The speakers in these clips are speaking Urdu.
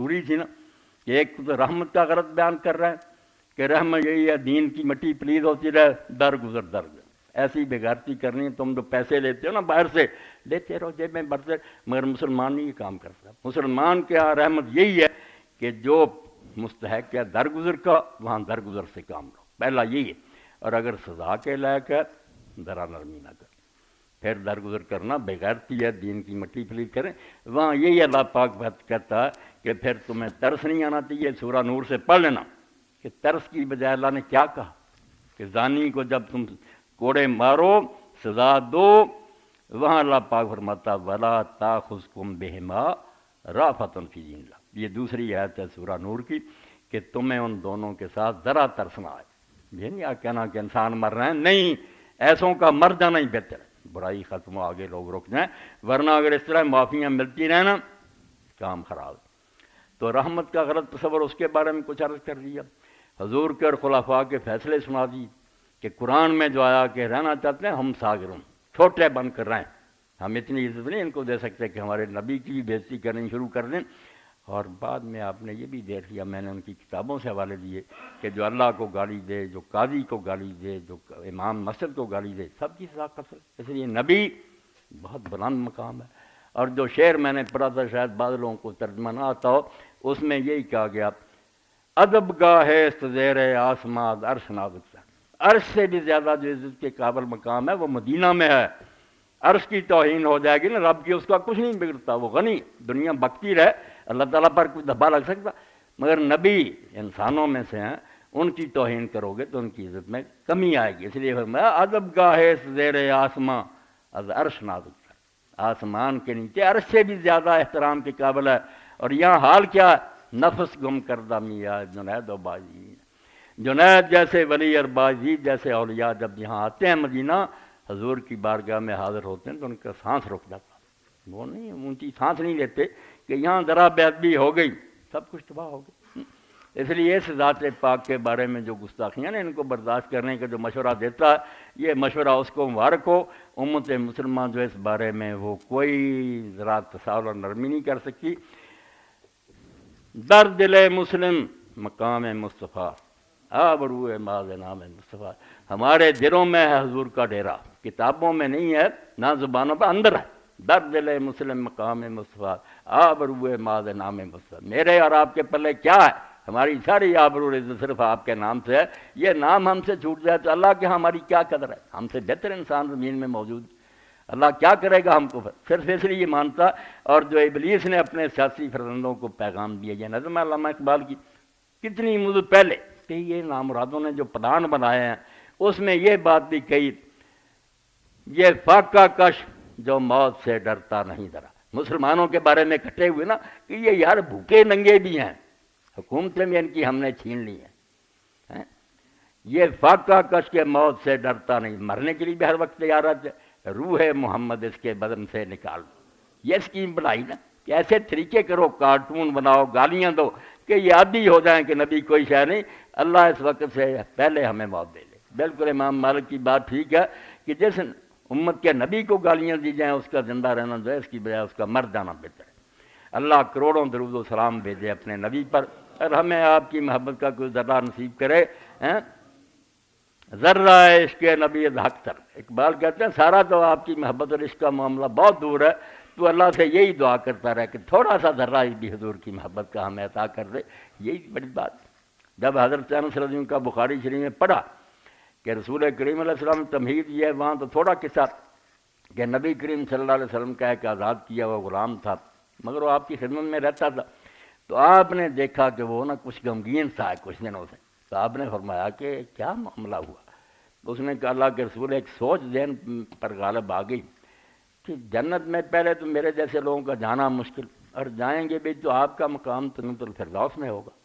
پوری تھی نا کہ ایک تو رحمت کا غرض بیان کر رہا ہے کہ رحمت یہی ہے دین کی مٹی پلیز ہوتی رہے، درگزر ایسی بےغیرتی کرنی ہے۔ تم جو پیسے لیتے ہو نا باہر سے، لیتے رہو جیب میں بھرتے، مگر مسلمان نہیں یہ کام کرتا۔ مسلمان کے یہاں رحمت یہی ہے کہ جو مستحق ہے درگزر کا، وہاں درگزر سے کام لو، پہلا یہی ہے۔ اور اگر سزا کے لائق ہے ذرا نرمی نہ کر، پھر درگزر کرنا بےغیرتی ہے، دین کی مٹی پلیز کریں، وہاں یہی اللہ پاک بات کہتا ہے کہ پھر تمہیں ترس نہیں آنا چاہیے۔ سورہ نور سے پڑھ لینا کہ ترس کی بجائے اللہ نے کیا کہا کہ زانی کو جب تم کوڑے مارو، سزا دو، وہاں اللہ پاک فرماتا وَلَا تَأْخُذْكُمْ بِهِمَا رَأْفَةٌ فِي دِینِ اللَّہ۔ یہ دوسری آیت ہے سورہ نور کی کہ تمہیں ان دونوں کے ساتھ ذرا ترس نہ آئے۔ یہ نہیں کہنا کہ انسان مر رہے ہیں، نہیں، ایسوں کا مر جانا ہی بہتر ہے، برائی ختم ہو، آگے لوگ رک جائیں، ورنہ اگر اس طرح معافیاں ملتی رہیں نا کام خراب۔ تو رحمت کا غلط تصور، اس کے بارے میں کچھ عرض کر دیا، حضور کے اور خلفاء کے فیصلے سنا دی کہ قرآن میں جو آیا کہ رہنا چاہتے ہیں ہم صاغرون، چھوٹے بن کر رہیں، ہم اتنی عزت نہیں ان کو دے سکتے کہ ہمارے نبی کی بھی بےزتی کرنی شروع کر دیں۔ اور بعد میں آپ نے یہ بھی دیکھ لیا، میں نے ان کی کتابوں سے حوالے دیے کہ جو اللہ کو گالی دے، جو قاضی کو گالی دے، جو امام مسجد کو گالی دے، سب کی سزا قتل۔ اس لیے نبی بہت بلند مقام ہے۔ اور جو شعر میں نے پڑھا تھا، شاید بعض لوگوں کو ترجمہ نہ آتا ہو، اس میں یہی کہا گیا ادب گاہ ہے زیر آسماں عرش نازک، عرش سے بھی زیادہ جو عزت کے قابل مقام ہے وہ مدینہ میں ہے۔ عرش کی توہین ہو جائے گی نا رب کی، اس کا کچھ نہیں بگڑتا، وہ غنی، دنیا بکتی رہے، اللہ تعالیٰ پر کوئی دھبا لگ سکتا، مگر نبی انسانوں میں سے ہیں، ان کی توہین کرو گے تو ان کی عزت میں کمی آئے گی۔ اس لیے فرمایا ادب گاہ زیر آسماں از عرش نازک، آسمان کے نیچے عرش سے بھی زیادہ احترام کے قابل ہے۔ اور یہاں حال کیا ہے، نفس گم کردہ میاں جنید و باجی، جنید جیسے ولی اور باجید جیسے اولیاء جب یہاں آتے ہیں مدینہ، حضور کی بارگاہ میں حاضر ہوتے ہیں تو ان کا سانس رک جاتا، وہ نہیں اونچی سانس نہیں لیتے کہ یہاں ذرا بے ادبی ہو گئی سب کچھ تباہ ہو گئی۔ اس لیے اس ذات پاک کے بارے میں جو گستاخیاں ہیں ان کو برداشت کرنے کا جو مشورہ دیتا ہے، یہ مشورہ اس کو مبارک ہو۔ امت مسلمان جو اس بارے میں وہ کوئی ذرا تصاور اور نرمی نہیں کر سکی۔ در دل مسلم مقام مصطفیٰ آبروئے ماذ نام مصطفیٰ، ہمارے دلوں میں ہے حضور کا ڈیرا، کتابوں میں نہیں ہے نہ زبانوں پہ، اندر ہے۔ در دل مسلم مقام مصطفیٰ آبروئے ماذ نام مصطفیٰ، میرے اور آپ کے پلے کیا ہے، ہماری ساری آبرو عزت صرف آپ کے نام سے ہے۔ یہ نام ہم سے چھوٹ جائے تو اللہ کے ہاں ہماری کیا قدر ہے، ہم سے بہتر انسان زمین میں موجود، اللہ کیا کرے گا ہم کو، صرف اس لیے مانتا۔ اور جو ابلیس نے اپنے سیاسی فرزندوں کو پیغام دیا، یہ نظم علامہ اقبال کی کتنی مدت پہلے کہ یہ نامرادوں نے جو پلان بنائے ہیں اس میں یہ بات بھی کہی، یہ فاقہ کش جو موت سے ڈرتا نہیں ڈرا، مسلمانوں کے بارے میں کٹے ہوئے نا کہ یہ یار بھوکے ننگے بھی ہیں، حکومتیں بھی ان کی ہم نے چھین لی ہیں، یہ فاقہ کش کے موت سے ڈرتا نہیں، مرنے کے لیے بھی ہر وقت تیار ہے، روح محمد اس کے بدن سے نکال دو۔ یہ اسکیم بنائی نا کہ ایسے طریقے کرو، کارٹون بناؤ، گالیاں دو کہ یہ عادی ہو جائیں کہ نبی کوئی شے نہیں، اللہ اس وقت سے پہلے ہمیں موت دے لے۔ بالکل امام مالک کی بات ٹھیک ہے کہ جس امت کے نبی کو گالیاں دی جائیں اس کا زندہ رہنا جو ہے اس کی بجائے اس کا مر جانا بہتر ہے۔ اللہ کروڑوں درود و سلام بھیجے اپنے نبی پر، اور ہمیں آپ کی محبت کا کوئی ذرہ نصیب کرے۔ ذرہ عشق نبی حق تر، اقبال کہتے ہیں سارا تو آپ کی محبت اور عشق کا معاملہ بہت دور ہے، تو اللہ سے یہی دعا کرتا رہے کہ تھوڑا سا ذرہ بھی حضور کی محبت کا ہمیں عطا کر دے، یہی بڑی بات۔ جب حضرت انس رضی اللہ عنہ کا بخاری شریف میں پڑھا کہ رسول کریم علیہ السلام تمہید یہ ہے، وہاں تو تھوڑا قصہ کہ نبی کریم صلی اللہ علیہ وسلم کا ایک آزاد کیا ہوا غلام تھا، مگر وہ آپ کی خدمت میں رہتا تھا، تو آپ نے دیکھا کہ وہ نا کچھ غمگین سا ہے کچھ دنوں سے، تو آپ نے فرمایا کہ کیا معاملہ ہوا؟ اس نے کہا اللہ کے رسول ایک سوچ ذہن پر غالب آ گئی کہ جنت میں پہلے تو میرے جیسے لوگوں کا جانا مشکل، اور جائیں گے بھی تو آپ کا مقام جنت الفردوس میں ہوگا،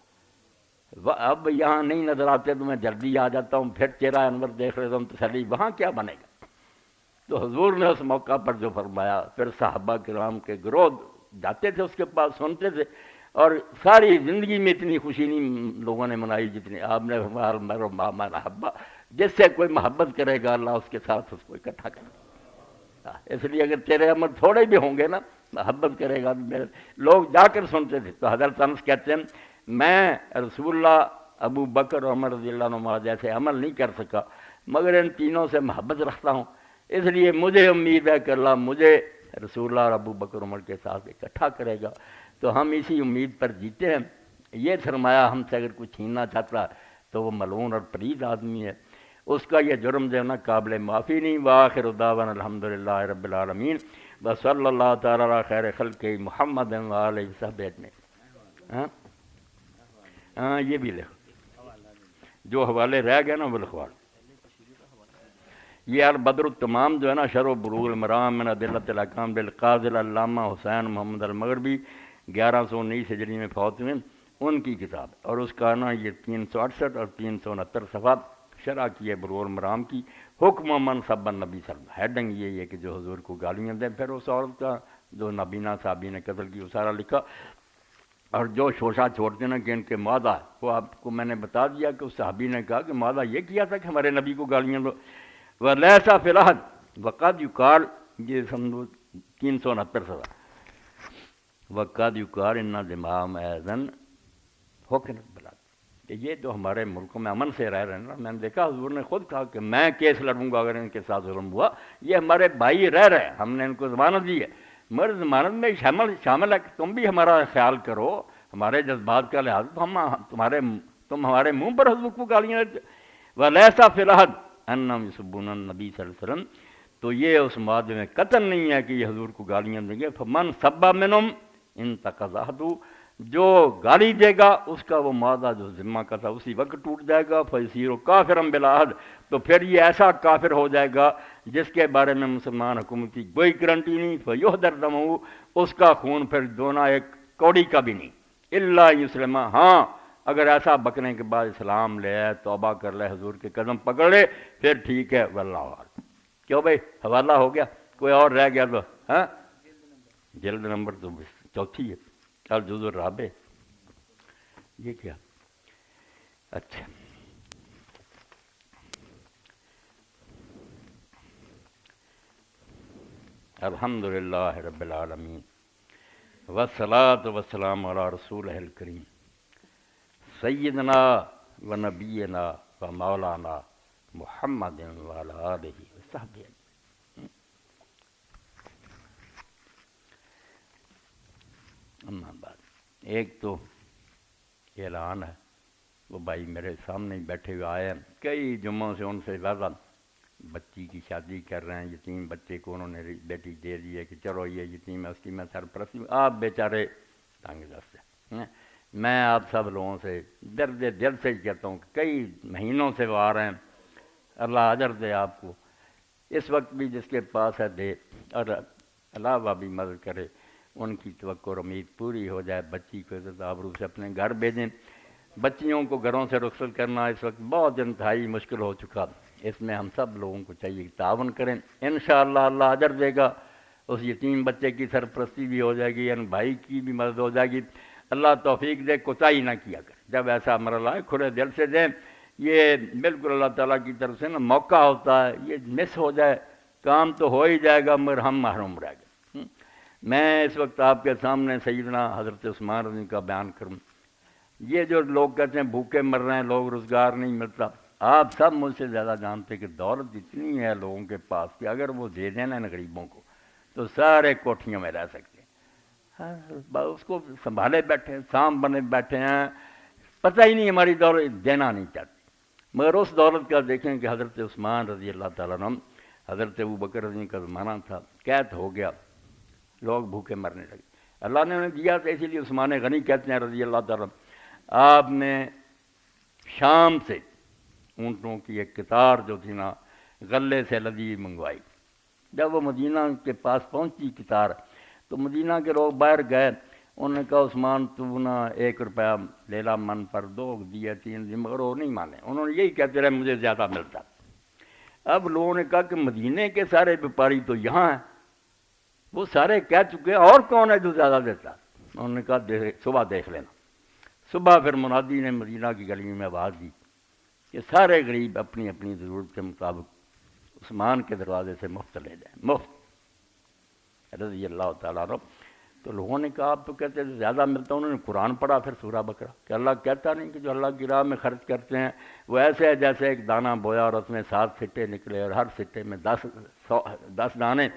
اب یہاں نہیں نظر آتے تو میں جلدی آ جاتا ہوں، پھر چہرہ انور دیکھ لیتا ہوں تسلی، وہاں کیا بنے گا؟ تو حضور نے اس موقع پر جو فرمایا، پھر صحابہ کرام کے گروہ جاتے تھے اس کے پاس، سنتے تھے، اور ساری زندگی میں اتنی خوشی نہیں لوگوں نے منائی جتنی آپ نے فرمایا المرء مع من احب، جس سے کوئی محبت کرے گا اللہ اس کے ساتھ اس کو اکٹھا کرے گا۔ اس لیے اگر تیرے عمل تھوڑے بھی ہوں گے نا محبت کرے گا میرے لوگ جا کر سنتے تھے. تو حضرت انس کہتے ہیں میں رسول اللہ ابو بکر اور عمر رضی اللہ عنہ جیسے عمل نہیں کر سکا مگر ان تینوں سے محبت رکھتا ہوں, اس لیے مجھے امید ہے کہ اللہ مجھے رسول اللہ اور ابو بکر عمر کے ساتھ اکٹھا کرے گا. تو ہم اسی امید پر جیتے ہیں. یہ سرمایہ ہم سے اگر کوئی چھیننا چاہتا ہے تو وہ ملعون اور پلید آدمی ہے, اس کا یہ جرم جو ہے نا قابل معافی نہیں. وآخر دعوانا الحمدللہ رب العالمین وصلی اللہ تعالی علی خیر خلق محمد وآلہ وصحبہ اجمعین. ہاں یہ بھی لکھ جو حوالے رہ گئے نا وہ لکھوا. یہ البدر التمام جو ہے نا شرح بلوغ المرام من ادلۃ الاحکام بالقاضی علامہ حسین محمد المغربی 1119 ہجری میں فوت ہوئے, ان کی کتاب, اور اس کا نا یہ 368 اور 369 صفحات شرح کی ہے بلوغ المرام کی. حکم من سب النبی صلی اللہ علیہ وسلم, ہیڈنگ یہ ہے کہ جو حضور کو گالیاں دیں. پھر اس عورت کا جو نبینا صحابی نے قتل کی وہ سارا لکھا, اور جو شوشہ چھوڑتے نا کہ ان کے مادہ, وہ آپ کو میں نے بتا دیا کہ اس صحابی نے کہا کہ مادہ یہ کیا تھا کہ ہمارے نبی کو گالیاں دو. وَلَيْسَ فِي الْأَحْدِ وَقَدْ يُقَالُ, یہ سمجھو 369 صفحہ. وَقَدْ يُقَالُ إِنَّ دِمَاءَهُمْ أَيْضًا حُقِنَتْ بِالْعَدْلِ. کہ یہ جو ہمارے ملکوں میں امن سے رہ رہے ہیں نا, میں نے دیکھا حضور نے خود کہا کہ میں کیس لڑوں گا اگر ان کے ساتھ ظلم ہوا. یہ ہمارے بھائی رہ رہے ہیں, ہم نے ان کو ضمانت دی ہے, مگر ضمانت میں شامل ہے کہ تم بھی ہمارا خیال کرو, ہمارے جذبات کا لحاظ. تم ہمارے منہ پر حضور کو گالیاں دیتے. وَلَيْسَ فِي الْأَحْدِ أَنَّهُمْ يُسُبُّونَ النَّبِيَّ صلی اللہ علیہ وسلم, تو یہ اس معاہدے میں قطعاً نہیں ہے کہ یہ حضور کو گالیاں دیں گے. فَمَنْ سَبَّ مِنْهُمْ انتقض عہدہ, جو گالی دے گا اس کا وہ معاہدہ جو ذمہ کا تھا اسی وقت ٹوٹ جائے گا. فَيَصِيرُ كَافِرًا بِلَا عَهْدٍ, تو پھر یہ ایسا کافر ہو جائے گا جس کے بارے میں مسلمان حکومت کی کوئی گارنٹی نہیں. فَيُحْضَرُ دَمُهُ, اس کا خون پھر دونا ایک کوڑی کا بھی نہیں. إِلَّا يُسْلِمَ, ہاں اگر ایسا بکنے کے بعد اسلام لے آئے, توبہ کر لے, حضور کے قدم پکڑ لے, پھر ٹھیک ہے. واللہ اعلم. کیوں بھائی حوالہ ہو گیا, کوئی اور رہ گیا تو ہاں جلد نمبر تو چوتھی ہے الجزء الرابع. یہ کیا اچھا الحمدللہ رب العالمین والصلاة والسلام علی رسولہ الکریم سیدنا و نبینا و مولانا محمد وعلی آلہ وصحبہ. اما بعد, ایک تو اعلان ہے, وہ بھائی میرے سامنے بیٹھے ہوئے آئے ہیں, کئی جمعوں سے ان سے زیادہ بچی کی شادی کر رہے ہیں, یتیم بچے کو انہوں نے بیٹی دے دی ہے کہ چلو یہ یتیم ہے اس کی میں سرپرستی. آپ بیچارے تنگ دست ہیں. میں آپ سب لوگوں سے درد دل سے کہتا ہوں کہ کئی مہینوں سے وہ آ رہے ہیں, اللہ اجر دے آپ کو. اس وقت بھی جس کے پاس ہے دے, اور اللہ بھی مدد کرے, ان کی توقع اور امید پوری ہو جائے. بچی کو عزت آبرو سے اپنے گھر بھیجیں. بچیوں کو گھروں سے رخصت کرنا اس وقت بہت انتہائی مشکل ہو چکا. اس میں ہم سب لوگوں کو چاہیے کہ تعاون کریں. انشاءاللہ اللہ اجر دے گا. اس یتیم بچے کی سرپرستی بھی ہو جائے گی, ان بھائی کی بھی مدد ہو جائے گی. اللہ توفیق دے, کوتاہی نہ کیا کر. جب ایسا مرحلہ ہے کھلے دل سے دیں. یہ بالکل اللہ تعالیٰ کی طرف سے نا موقع ہوتا ہے, یہ مس ہو جائے کام تو ہو ہی جائے گا مگر ہم محروم رہ گئے. میں اس وقت آپ کے سامنے سیدنا حضرت عثمان رضی کا بیان کروں. یہ جو لوگ کہتے ہیں بھوکے مر رہے ہیں لوگ, روزگار نہیں ملتا, آپ سب مجھ سے زیادہ جانتے کہ دولت اتنی ہے لوگوں کے پاس کہ اگر وہ دے دیں نا ان غریبوں کو تو سارے کوٹھیوں میں رہ سکتے ہیں. اس کو سنبھالے بیٹھے ہیں, سام بنے بیٹھے ہیں, پتہ ہی نہیں ہماری دولت دینا نہیں چاہتے. مگر اس دولت کا دیکھیں کہ حضرت عثمان رضی اللہ تعالیٰ عنہ, حضرت ابو بکر رضی کا زمانہ تھا, قید ہو گیا, لوگ بھوکے مرنے لگے. اللہ نے انہیں دیا تھا, اسی لیے عثمان غنی کہتے ہیں رضی اللہ تعالیٰ. آپ نے شام سے اونٹوں کی ایک قطار جو تھی نا غلے سے لدی منگوائی. جب وہ مدینہ کے پاس پہنچی قطار تو مدینہ کے لوگ باہر گئے, انہوں نے کہا عثمان تو نا 1 روپیہ لے لا من پر, 2 دیے 3 دیے, مگر وہ نہیں مانے. انہوں نے یہی کہتے رہے مجھے زیادہ ملتا. اب لوگوں نے کہا کہ مدینے کے سارے بیپاری تو یہاں ہیں, وہ سارے کہہ چکے ہیں, اور کون ہے جو زیادہ دیتا. انہوں نے کہا صبح دیکھ لینا. صبح پھر منادی نے مدینہ کی گلیوں میں آواز دی کہ سارے غریب اپنی اپنی ضرورت کے مطابق عثمان کے دروازے سے مفت لے جائیں, مفت. رضی اللہ تعالیٰ عنہ تو لوگوں نے کہا آپ تو کہتے ہیں زیادہ ملتا ہے، انہوں نے قرآن پڑھا پھر سورہ بقرہ کہ اللہ کہتا نہیں کہ جو اللہ کی راہ میں خرچ کرتے ہیں وہ ایسے ہے جیسے ایک دانہ بویا اور اس میں 7 سٹے نکلے اور ہر سٹے میں 10 دانے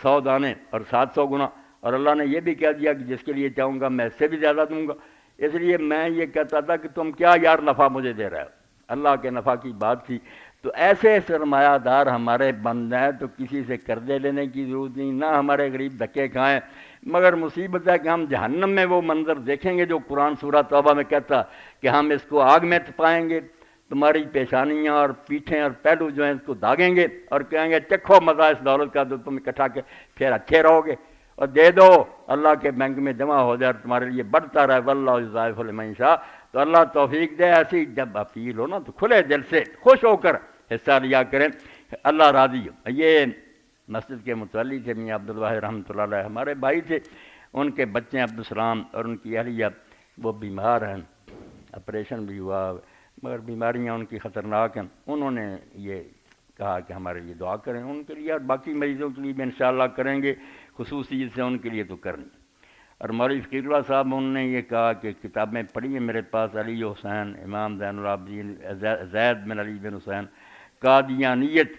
100 دانے اور 700 گنا، اور اللہ نے یہ بھی کہہ دیا کہ جس کے لیے چاہوں گا میں اس سے بھی زیادہ دوں گا۔ اس لیے میں یہ کہتا تھا کہ تم کیا یار نفع مجھے دے رہے ہو، اللہ کے نفع کی بات تھی۔ تو ایسے سرمایہ دار ہمارے بند ہیں تو کسی سے قرضے لینے کی ضرورت نہیں، نہ ہمارے غریب دھکے کھائیں، مگر مصیبت ہے کہ ہم جہنم میں وہ منظر دیکھیں گے جو قرآن سورہ توبہ میں کہتا کہ ہم اس کو آگ میں تپائیں گے، تمہاری پیشانیاں اور پیٹھیں اور پہلو جو ہیں اس کو داغیں گے اور کہیں گے چکھو مزہ اس دولت کا تو تم اکٹھا کے پھر اچھے رہو گے، اور دے دو اللہ کے بینک میں جمع ہو جائے اور تمہارے لیے بڑھتا رہے، واللہ یضاعف لمن یشاء۔ تو اللہ توفیق دے، ایسی جب اپیل ہو نا تو کھلے دل سے خوش ہو کر حصہ لیا کریں، اللہ راضی ہو۔ یہ مسجد کے متولی تھے میاں عبدالواحد رحمۃ اللہ علیہ، ہمارے بھائی تھے، ان کے بچے عبدالسلام اور ان کی اہلیہ وہ بیمار ہیں، آپریشن بھی ہوا مگر بیماریاں ان کی خطرناک ہیں، انہوں نے یہ کہا کہ ہمارے لیے دعا کریں، ان کے لیے اور باقی مریضوں کے لیے بھی انشاءاللہ کریں گے، خصوصی سے ان کے لیے تو کرنی۔ اور مولوی فقیر اللہ صاحب انہوں نے یہ کہا کہ کتابیں پڑھی ہیں میرے پاس، علی حسین، امام زین العابدین، زید بن علی بن حسین، قادیانیت،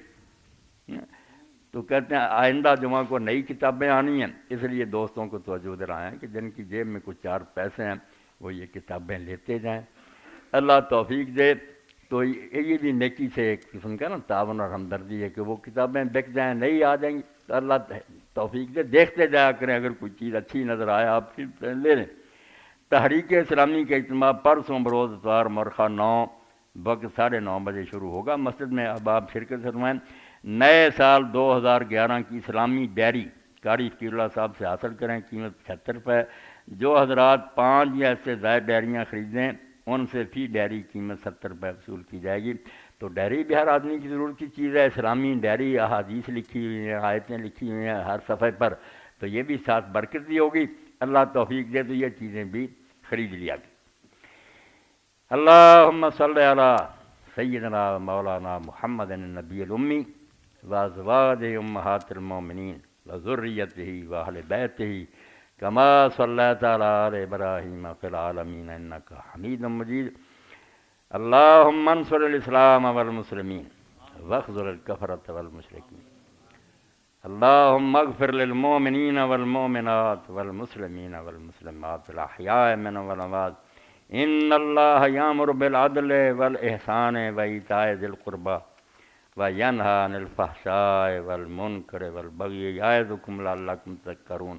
تو کہتے ہیں آئندہ جمعہ کو نئی کتابیں آنی ہیں، اس لیے دوستوں کو توجہ دلائیں کہ جن کی جیب میں کچھ 4 پیسے ہیں وہ یہ کتابیں لیتے جائیں، اللہ توفیق دے۔ تو یہ بھی نیکی سے ایک قسم کا نا تعاون اور ہمدردی ہے کہ وہ کتابیں بک جائیں، نئی آ جائیں گی تو اللہ توفیق دے، دیکھتے جایا کریں، اگر کوئی چیز اچھی نظر آئے آپ کی لے لیں۔ تحریک اسلامی کا اجتماع پرسوں بروز اتوار مرخہ 9 وقت 9:30 بجے شروع ہوگا، مسجد میں اب آپ شرکت فرمائیں۔ نئے سال 2011 کی اسلامی ڈائری قاری فقیر اللہ صاحب سے حاصل کریں، قیمت 76 روپے۔ جو حضرات 5 یا اس سے زائد ڈائریاں خریدیں ان سے فی ڈائری قیمت 70 روپے وصول کی جائے گی۔ تو ڈائری بھی ہر آدمی کی ضرورت کی چیز ہے، اسلامی ڈائری، احادیث لکھی ہوئی ہیں، آیتیں لکھی ہوئی ہیں ہر صفحے پر، تو یہ بھی ساتھ برکت بھی ہوگی، اللہ توفیق دے تو یہ چیزیں بھی خرید لیا گی۔ اللہم صلی علی سیدنا مولانا محمد النبی الامی وازواجہ امہات المومنین وذریتہ واہل بیتہ کما صلیت علی آل ابراہیم فی العالمین انک حمید مجید۔ اللہم انصر الاسلام والمسلمین واخذل الکفرۃ والمشرکین۔ اللہم اغفر للمؤمنین والمؤمنات والمسلمین والمسلمات الاحیاء منهم والاموات، ان اللہ یامر بالعدل والاحسان وایتاء ذی القربی وینہی عن الفحشاء والمنکر والبغی یعظکم لعلکم تذکرون۔